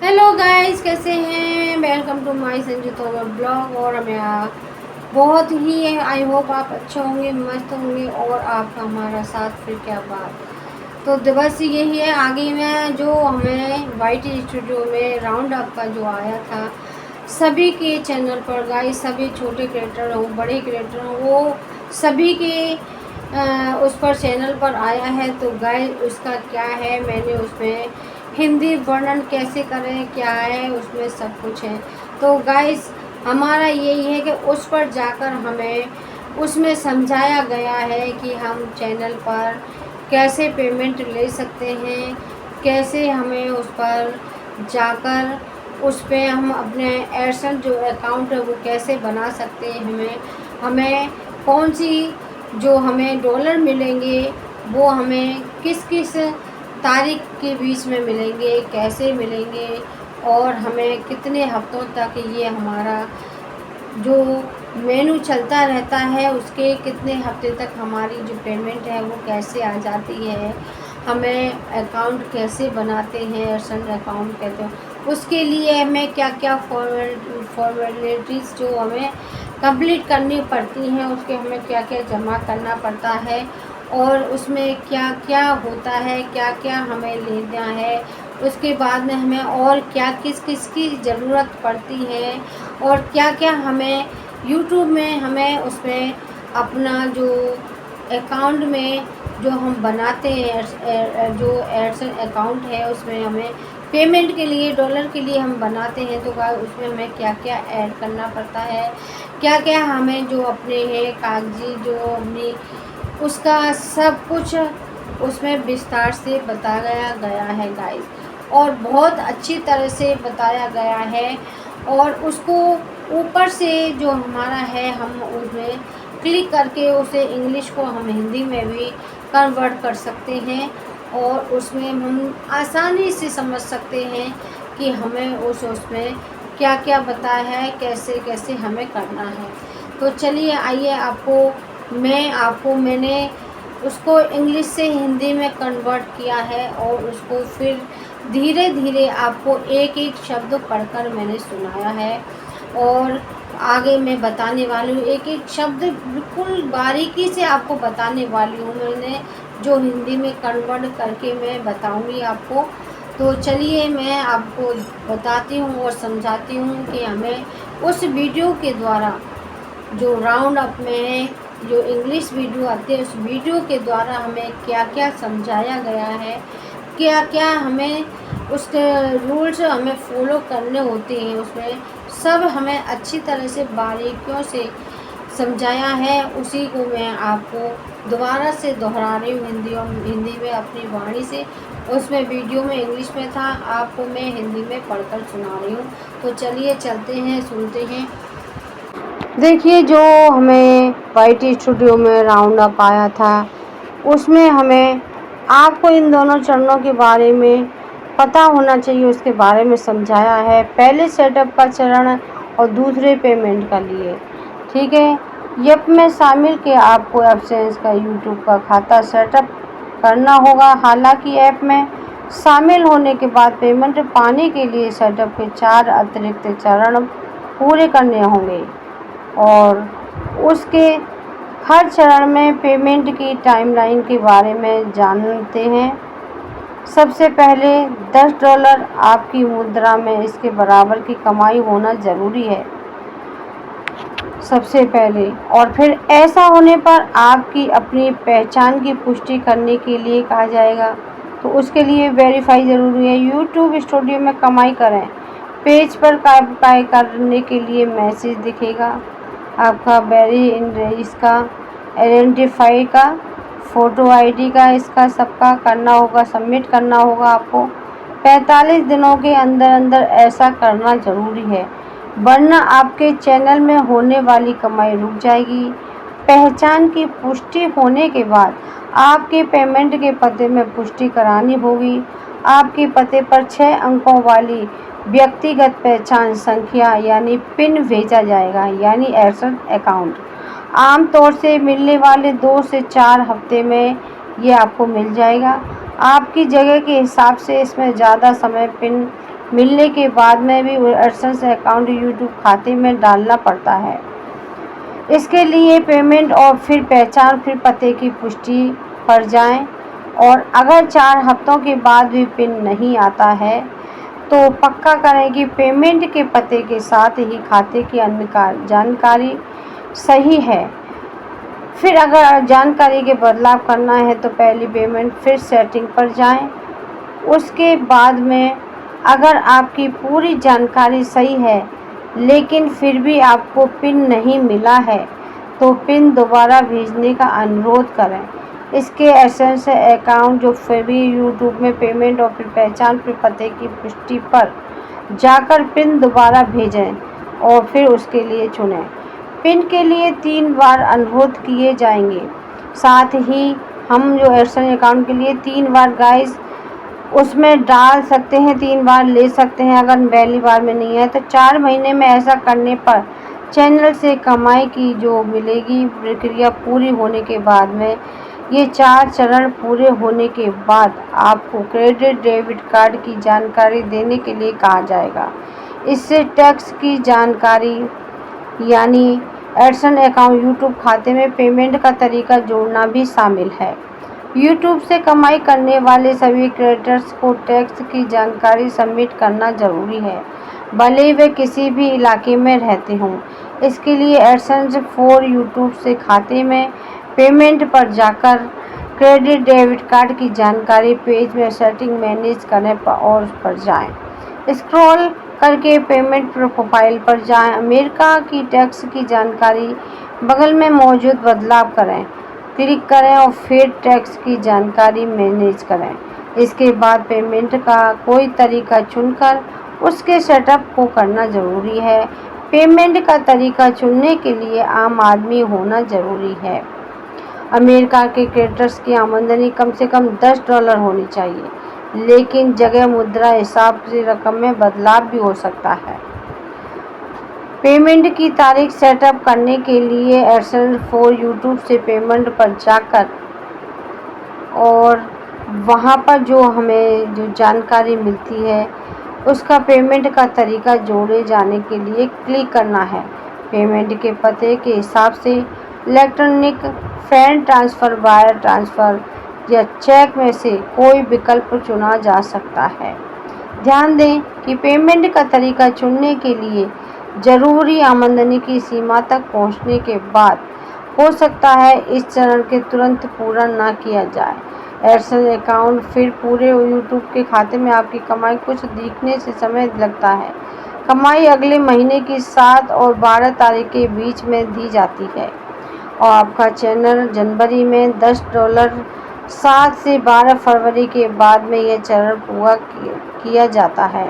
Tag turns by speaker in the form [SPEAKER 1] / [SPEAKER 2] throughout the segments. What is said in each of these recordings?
[SPEAKER 1] Hello guys, कैसे हैं। Welcome to my Sanju Tomar blog. और मैं बहुत ही आई होप आप अच्छे होंगे, मस्त होंगे और आपका हमारा साथ फिर क्या बात। तो बस यही है। आगे में जो हमें वाइट स्टूडियो में राउंड अप का जो आया था सभी के चैनल पर गाइस, सभी छोटे क्रिएटर हो बड़े क्रिएटर हो, वो सभी के उस पर चैनल पर आया है। तो गाइस उसका क्या है, मैंने उसमें हिंदी वर्णन कैसे करें क्या है उसमें सब कुछ है। तो गाइस हमारा यही है कि उस पर जाकर हमें उसमें समझाया गया है कि हम चैनल पर कैसे पेमेंट ले सकते हैं, कैसे हमें उस पर जाकर उस पर हम अपने एयरसेल जो अकाउंट है वो कैसे बना सकते हैं। हमें कौन सी जो हमें डॉलर मिलेंगे वो हमें किस किस तारीख के बीच में मिलेंगे, कैसे मिलेंगे और हमें कितने हफ्तों तक ये हमारा जो मेनू चलता रहता है उसके कितने हफ्ते तक हमारी जो पेमेंट है वो कैसे आ जाती है, हमें अकाउंट कैसे बनाते हैं, एयरसेल अकाउंट कहते हैं, उसके लिए हमें क्या क्या फॉर्मेलिटीज़ जो हमें कंप्लीट करनी पड़ती हैं, उसके हमें क्या क्या जमा करना पड़ता है और उसमें क्या क्या होता है, क्या क्या हमें लेना है, उसके बाद में हमें और क्या किस किस की ज़रूरत पड़ती है और क्या क्या हमें यूट्यूब में हमें उसमें अपना जो अकाउंट में जो हम बनाते हैं जो एयरसेल अकाउंट है उसमें हमें पेमेंट के लिए डॉलर के लिए हम बनाते हैं। तो उसमें हमें क्या क्या ऐड करना पड़ता है, क्या क्या हमें जो अपने हैं कागजी जो अपनी उसका सब कुछ उसमें विस्तार से बताया गया है गाइस, और बहुत अच्छी तरह से बताया गया है। और उसको ऊपर से जो हमारा है हम उसमें क्लिक करके उसे इंग्लिश को हम हिंदी में भी कन्वर्ट कर सकते हैं और उसमें हम आसानी से समझ सकते हैं कि हमें उसमें क्या क्या बताया है, कैसे कैसे हमें करना है। तो चलिए आइए मैंने उसको इंग्लिश से हिंदी में कन्वर्ट किया है और उसको फिर धीरे धीरे आपको एक एक शब्द पढ़कर मैंने सुनाया है और आगे मैं बताने वाली हूँ। एक एक शब्द बिल्कुल बारीकी से आपको बताने वाली हूँ, मैंने जो हिंदी में कन्वर्ट करके मैं बताऊँगी आपको। तो चलिए मैं आपको बताती हूँ और समझाती हूँ कि हमें उस वीडियो के द्वारा जो राउंड अप में है, जो इंग्लिश वीडियो आती है, उस वीडियो के द्वारा हमें क्या क्या समझाया गया है, क्या क्या हमें उसके रूल्स हमें फॉलो करने होते हैं, उसमें सब हमें अच्छी तरह से बारीकियों से समझाया है। उसी को मैं आपको दोबारा से दोहरा रही हूँ हिंदी में अपनी वाणी से। उसमें वीडियो में इंग्लिश में था, आपको मैं हिंदी में पढ़कर सुना रही हूँ। तो चलिए चलते हैं, सुनते हैं। देखिए जो हमें वाइट स्टूडियो में राउंड अप आया था उसमें हमें आपको इन दोनों चरणों के बारे में पता होना चाहिए, उसके बारे में समझाया है। पहले सेटअप का चरण और दूसरे पेमेंट का लिए, ठीक है। ऐप में शामिल के आपको एडसेंस का यूट्यूब का खाता सेटअप करना होगा। हालांकि ऐप में शामिल होने के बाद पेमेंट पाने के लिए सेटअप के 4 अतिरिक्त चरण पूरे करने होंगे और उसके हर चरण में पेमेंट की टाइमलाइन के बारे में जानते हैं। सबसे पहले $10 आपकी मुद्रा में इसके बराबर की कमाई होना ज़रूरी है सबसे पहले, और फिर ऐसा होने पर आपकी अपनी पहचान की पुष्टि करने के लिए कहा जाएगा। तो उसके लिए वेरीफाई ज़रूरी है। यूट्यूब स्टूडियो में कमाई करें पेज पर कमाई करने के लिए मैसेज दिखेगा आपका वेरी इसका आइडेंटिफाई का फ़ोटो आईडी का इसका सबका करना होगा, सबमिट करना होगा आपको। 45 दिनों के अंदर अंदर ऐसा करना ज़रूरी है, वरना आपके चैनल में होने वाली कमाई रुक जाएगी। पहचान की पुष्टि होने के बाद आपके पेमेंट के पते में पुष्टि करानी होगी। आपके पते पर 6 अंकों वाली व्यक्तिगत पहचान संख्या यानी पिन भेजा जाएगा, यानी एयरसेल अकाउंट। आमतौर से मिलने वाले 2 से 4 हफ्ते में ये आपको मिल जाएगा। आपकी जगह के हिसाब से इसमें ज़्यादा समय पिन मिलने के बाद में भी एडसेंस अकाउंट यूट्यूब खाते में डालना पड़ता है। इसके लिए पेमेंट और फिर पहचान फिर पते की पुष्टि पर जाएं, और अगर 4 हफ्तों के बाद भी पिन नहीं आता है तो पक्का करें कि पेमेंट के पते के साथ ही खाते की अन्य जानकारी सही है। फिर अगर जानकारी के बदलाव करना है तो पहली पेमेंट फिर सेटिंग पर जाएं। उसके बाद में अगर आपकी पूरी जानकारी सही है लेकिन फिर भी आपको पिन नहीं मिला है तो पिन दोबारा भेजने का अनुरोध करें। इसके एडसेंस अकाउंट जो फिर भी यूट्यूब में पेमेंट और फिर पहचान फिर पते की पुष्टि पर जाकर पिन दोबारा भेजें और फिर उसके लिए चुनें। पिन के लिए 3 बार अनुरोध किए जाएंगे। साथ ही हम जो एडसेंस अकाउंट के लिए 3 बार गाइस उसमें डाल सकते हैं, 3 बार ले सकते हैं। अगर पहली बार में नहीं है तो 4 महीने में ऐसा करने पर चैनल से कमाई की जो मिलेगी। प्रक्रिया पूरी होने के बाद में ये 4 चरण पूरे होने के बाद आपको क्रेडिट डेबिट कार्ड की जानकारी देने के लिए कहा जाएगा। इससे टैक्स की जानकारी यानी एडसेंस अकाउंट यूट्यूब खाते में पेमेंट का तरीका जोड़ना भी शामिल है। यूट्यूब से कमाई करने वाले सभी क्रिएटर्स को टैक्स की जानकारी सबमिट करना जरूरी है, भले वे किसी भी इलाके में रहते हों। इसके लिए एडसेंस फॉर यूट्यूब से खाते में पेमेंट पर जाकर क्रेडिट डेबिट कार्ड की जानकारी पेज में सेटिंग मैनेज करने पर और उस पर जाएं। स्क्रॉल करके पेमेंट प्रोफाइल पर जाएं। अमेरिका की टैक्स की जानकारी बगल में मौजूद बदलाव करें, क्लिक करें और फिर टैक्स की जानकारी मैनेज करें। इसके बाद पेमेंट का कोई तरीका चुनकर उसके सेटअप को करना ज़रूरी है। पेमेंट का तरीका चुनने के लिए आम आदमी होना ज़रूरी है। अमेरिका के क्रिएटर्स की आमदनी कम से कम $10 होनी चाहिए, लेकिन जगह मुद्रा हिसाब से रकम में बदलाव भी हो सकता है। पेमेंट की तारीख सेटअप करने के लिए एडसेंस फॉर यूट्यूब से पेमेंट पर जाकर और वहाँ पर जो हमें जो जानकारी मिलती है उसका पेमेंट का तरीका जोड़े जाने के लिए क्लिक करना है। पेमेंट के पते के हिसाब से electronic fund transfer, wire transfer या चेक में से कोई विकल्प चुना जा सकता है। ध्यान दें कि पेमेंट का तरीका चुनने के लिए ज़रूरी आमदनी की सीमा तक पहुंचने के बाद हो सकता है इस चरण के तुरंत पूरा ना किया जाए। एडसेंस अकाउंट फिर पूरे यूट्यूब के खाते में आपकी कमाई कुछ दिखने से समय लगता है। कमाई अगले महीने की 7 और 12 तारीख के बीच में दी जाती है और आपका चैनल जनवरी में $10, 7 से 12 फरवरी के बाद में यह चरण पूरा किया जाता है।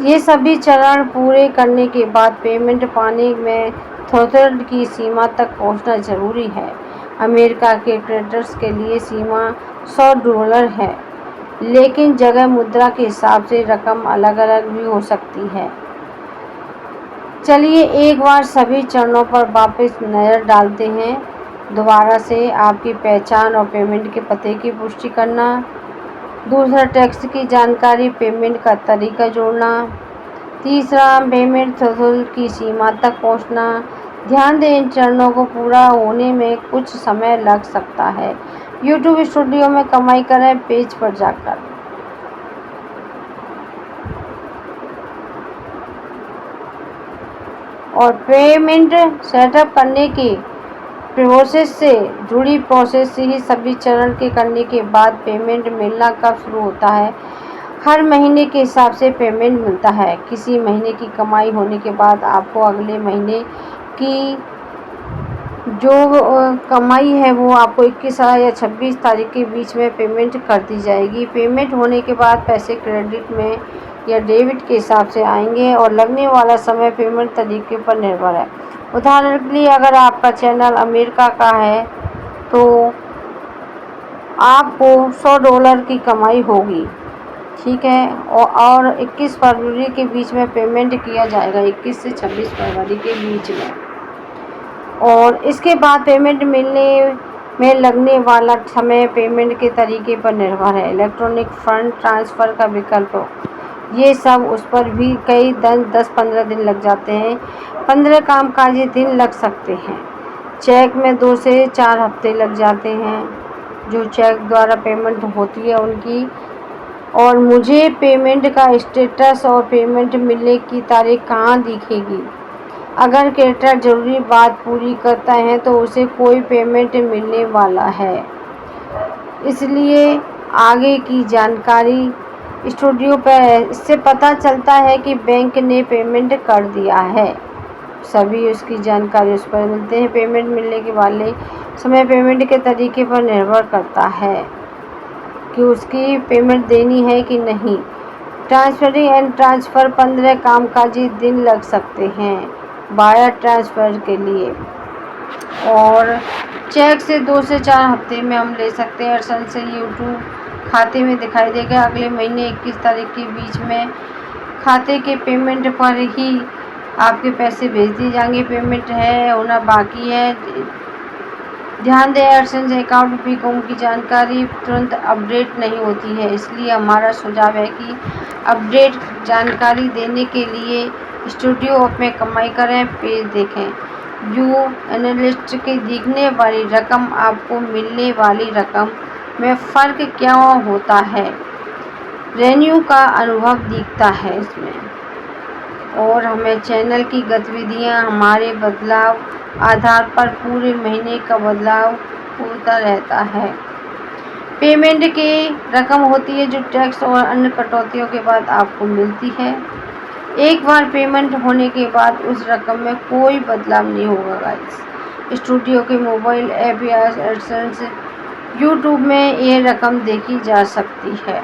[SPEAKER 1] ये सभी चरण पूरे करने के बाद पेमेंट पाने में थ्रेशोल्ड की सीमा तक पहुंचना जरूरी है। अमेरिका के क्रिएटर्स के लिए सीमा $100 है, लेकिन जगह मुद्रा के हिसाब से रकम अलग अलग भी हो सकती है। चलिए एक बार सभी चरणों पर वापस नज़र डालते हैं। दोबारा से आपकी पहचान और पेमेंट के पते की पुष्टि करना। दूसरा, टैक्स की जानकारी, पेमेंट का तरीका जोड़ना। तीसरा, पेमेंट थ्रेशोल्ड की सीमा तक पहुंचना। ध्यान दें इन चरणों को पूरा होने में कुछ समय लग सकता है। यूट्यूब स्टूडियो में कमाई करें पेज पर जाकर। और पेमेंट सेटअप करने की प्रोसेस से जुड़ी प्रोसेस ही सभी चरण के करने के बाद पेमेंट मिलना कब शुरू होता है। हर महीने के हिसाब से पेमेंट मिलता है। किसी महीने की कमाई होने के बाद आपको अगले महीने की जो कमाई है वो आपको 21 या 26 तारीख के बीच में पेमेंट कर दी जाएगी। पेमेंट होने के बाद पैसे क्रेडिट में या डेबिट के हिसाब से आएंगे और लगने वाला समय पेमेंट तरीके पर निर्भर है। उदाहरण के लिए अगर आपका चैनल अमेरिका का है तो आपको $100 की कमाई होगी, ठीक है, और 21 फरवरी के बीच में पेमेंट किया जाएगा, 21 से 26 फरवरी के बीच में। और इसके बाद पेमेंट मिलने में लगने वाला समय पेमेंट के तरीके पर निर्भर है। इलेक्ट्रॉनिक फंड ट्रांसफ़र का विकल्प, ये सब उस पर भी कई 10-15 दिन लग जाते हैं, 15 कामकाजी दिन लग सकते हैं। चेक में 2 से 4 हफ्ते लग जाते हैं जो चेक द्वारा पेमेंट होती है उनकी। और मुझे पेमेंट का स्टेटस और पेमेंट मिलने की तारीख कहाँ दिखेगी? अगर क्रेडिटर ज़रूरी बात पूरी करता है तो उसे कोई पेमेंट मिलने वाला है, इसलिए आगे की जानकारी स्टूडियो पर है। इससे पता चलता है कि बैंक ने पेमेंट कर दिया है, सभी उसकी जानकारी उस पर मिलते हैं। पेमेंट मिलने के वाले समय पेमेंट के तरीके पर निर्भर करता है कि उसकी पेमेंट देनी है कि नहीं। ट्रांसफरिंग एंड ट्रांसफ़र 15 कामकाजी दिन लग सकते हैं वायर ट्रांसफ़र के लिए, और चेक से 2 से 4 हफ्ते में हम ले सकते हैं। अड़चन से यूट्यूब खाते में दिखाई देगा अगले महीने 21 तारीख के बीच में। खाते के पेमेंट पर ही आपके पैसे भेज दिए जाएंगे। पेमेंट है होना बाकी है, ध्यान दें। एडसेंस अकाउंट बीकॉम की जानकारी तुरंत अपडेट नहीं होती है, इसलिए हमारा सुझाव है कि अपडेट जानकारी देने के लिए स्टूडियो ऐप में कमाई करें, पेज देखें। व्यू एनालिस्ट के दिखने वाली रकम आपको मिलने वाली रकम में फ़र्क क्यों होता है? रेन्यू का अनुभव दिखता है इसमें, और हमें चैनल की गतिविधियां हमारे बदलाव आधार पर पूरे महीने का बदलाव होता रहता है। पेमेंट की रकम होती है जो टैक्स और अन्य कटौतियों के बाद आपको मिलती है। एक बार पेमेंट होने के बाद उस रकम में कोई बदलाव नहीं होगा गाइस। स्टूडियो के मोबाइल ऐप या एडसेंस यूट्यूब में ये रकम देखी जा सकती है।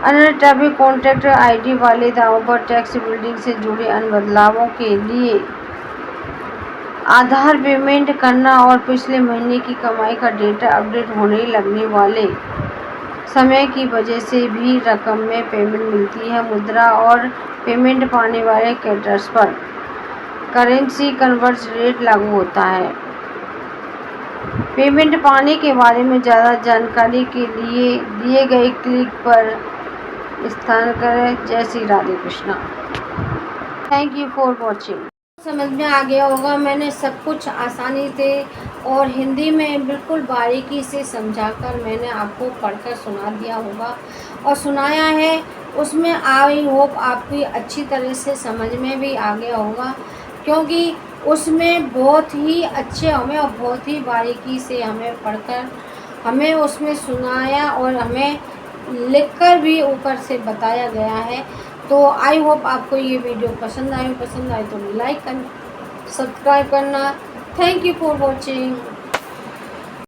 [SPEAKER 1] अन्य ट्रैफिक कॉन्टैक्ट आईडी वाले दावों पर टैक्स बिल्डिंग से जुड़े अन्य बदलावों के लिए आधार पेमेंट करना और पिछले महीने की कमाई का डेटा अपडेट होने लगने वाले समय की वजह से भी रकम में पेमेंट मिलती है। मुद्रा और पेमेंट पाने वाले कैटर्स पर करेंसी कन्वर्स रेट लागू होता है। पेमेंट पाने के बारे में ज़्यादा जानकारी के लिए दिए गए क्लिक पर स्थान करें। जय Shri Radhe Krishna. Thank you for watching. समझ में आ गया होगा, मैंने सब कुछ आसानी से और हिंदी में बिल्कुल बारीकी से समझाकर मैंने आपको पढ़कर सुना दिया होगा और सुनाया है। उसमें आई होप आपकी अच्छी तरह से समझ में भी आ गया होगा, क्योंकि उसमें बहुत ही अच्छे हमें और बहुत ही बारीकी से हमें पढ़कर हमें उसमें सुनाया और हमें लिखकर भी ऊपर से बताया गया है। तो आई होप आपको ये वीडियो पसंद आए तो लाइक करना, सब्सक्राइब करना। Thank you for watching.